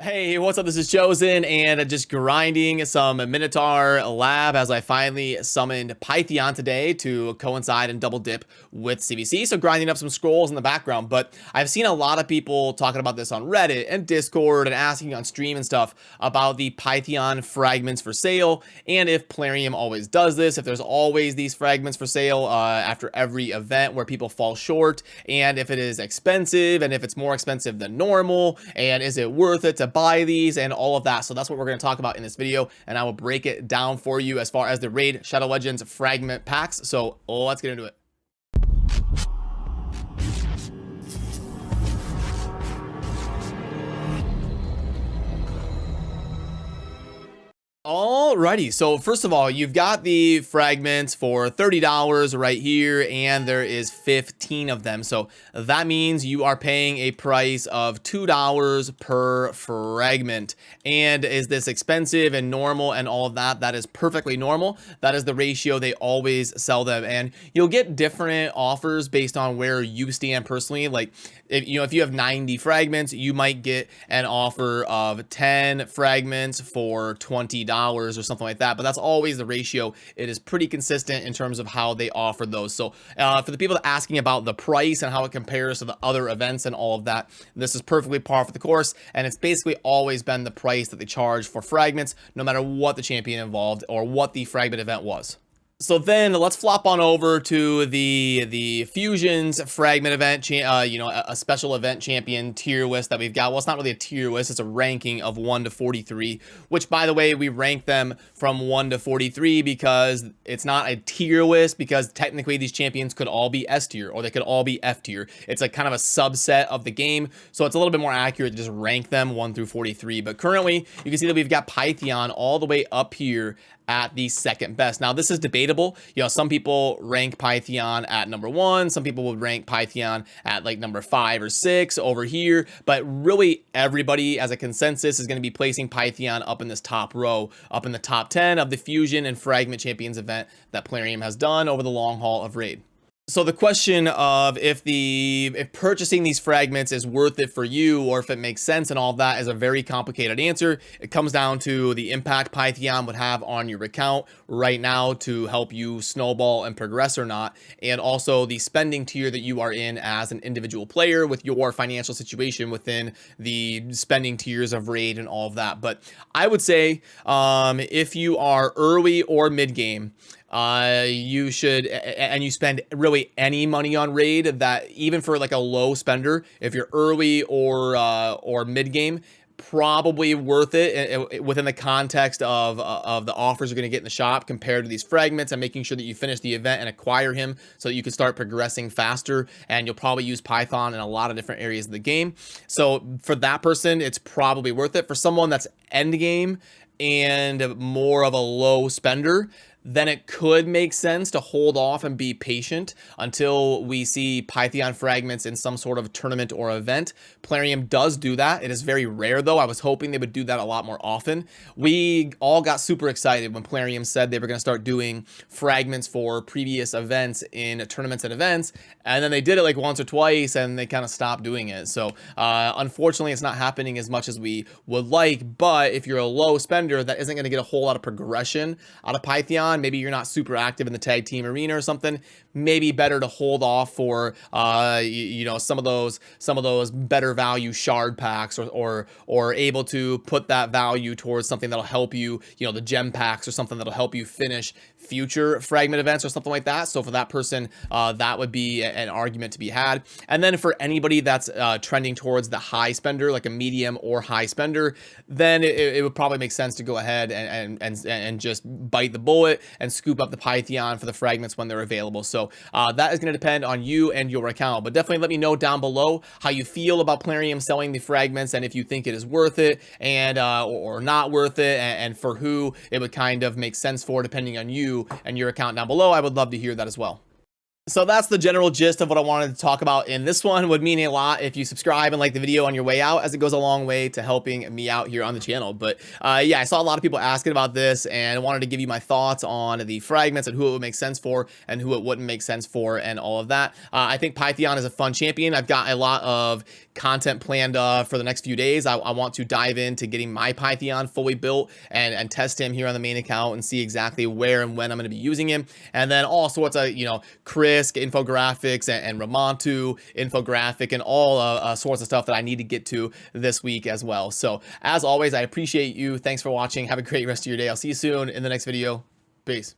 Hey, what's up? This is Chosen, and just grinding some Minotaur Lab as I finally summoned Pythion today to coincide and double dip with CBC. So grinding up some scrolls in the background, but I've seen a lot of people talking about this on Reddit and Discord and asking on stream and stuff about the Pythion fragments for sale, and if Plarium always does this, if there's always these fragments for sale after every event where people fall short, and if it is expensive, and if it's more expensive than normal, and is it worth it to buy these and all of that. So that's what we're going to talk about in this video, and I will break it down for you as far as the Raid Shadow Legends fragment packs. So let's get into it. Alrighty, so first of all, you've got the fragments for $30 right here, and there is 15 of them. So that means you are paying a price of $2 per fragment. And is this expensive and normal and all of that? That is perfectly normal. That is the ratio they always sell them. And you'll get different offers based on where you stand personally. Like, if you have 90 fragments, you might get an offer of 10 fragments for $20 or something like that, but that's always the ratio. It is pretty consistent in terms of how they offer those. So for the people asking about the price and how it compares to the other events and all of that, this is perfectly par for the course, and it's basically always been the price that they charge for fragments, no matter what the champion involved or what the fragment event was. So then let's flop on over to the Fusions fragment event, a special event champion tier list that we've got. Well, it's not really a tier list, it's a ranking of 1 to 43, which, by the way, we rank them from 1 to 43 because it's not a tier list, because technically these champions could all be S tier or they could all be F tier. It's like kind of a subset of the game, so it's a little bit more accurate to just rank them 1 through 43. But currently, you can see that we've got Pythion all the way up here at the second best. Now, this is debatable. Some people rank Pythion at number 1. Some people would rank Pythion at like number 5 or 6 over here. But really, everybody as a consensus is going to be placing Pythion up in this top row, up in the top 10 of the Fusion and Fragment Champions event that Plarium has done over the long haul of Raid. So the question of if purchasing these fragments is worth it for you, or if it makes sense and all of that, is a very complicated answer. It comes down to the impact Pythion would have on your account right now to help you snowball and progress or not, and also the spending tier that you are in as an individual player with your financial situation within the spending tiers of Raid and all of that. But I would say if you are early or mid game, you should, and you spend really any money on Raid, that even for like a low spender, if you're early or mid game, probably worth it within the context of the offers you're going to get in the shop compared to these fragments, and making sure that you finish the event and acquire him so that you can start progressing faster. And you'll probably use Python in a lot of different areas of the game. So for that person, it's probably worth it. For someone that's end game and more of a low spender, then it could make sense to hold off and be patient until we see Pythion fragments in some sort of tournament or event. Plarium does do that. It is very rare, though. I was hoping they would do that a lot more often. We all got super excited when Plarium said they were going to start doing fragments for previous events in tournaments and events, and then they did it like once or twice, and they kind of stopped doing it. So unfortunately, it's not happening as much as we would like, but if you're a low spender that isn't going to get a whole lot of progression out of Pythion, maybe you're not super active in the tag team arena or something, maybe better to hold off for some of those better value shard packs, or able to put that value towards something that'll help you, the gem packs or something that'll help you finish future fragment events or something like that. So for that person, that would be an argument to be had. And then for anybody that's trending towards the high spender, like a medium or high spender, then it would probably make sense to go ahead and just bite the bullet and scoop up the Pythion for the fragments when they're available. So that is going to depend on you and your account, but definitely let me know down below how you feel about Plarium selling the fragments, and if you think it is worth it and or not worth it, and for who it would kind of make sense for, depending on you and your account down below. I would love to hear that as well. So that's the general gist of what I wanted to talk about in this one. It would mean a lot if you subscribe and like the video on your way out, as it goes a long way to helping me out here on the channel. But yeah, I saw a lot of people asking about this, and I wanted to give you my thoughts on the fragments and who it would make sense for and who it wouldn't make sense for and all of that. I think Pythion is a fun champion. I've got a lot of content planned for the next few days. I want to dive into getting my Pythion fully built and test him here on the main account and see exactly where and when I'm going to be using him. And then all sorts of, Krisk infographics and Ramontu infographic and all sorts of stuff that I need to get to this week as well. So as always, I appreciate you. Thanks for watching. Have a great rest of your day. I'll see you soon in the next video. Peace.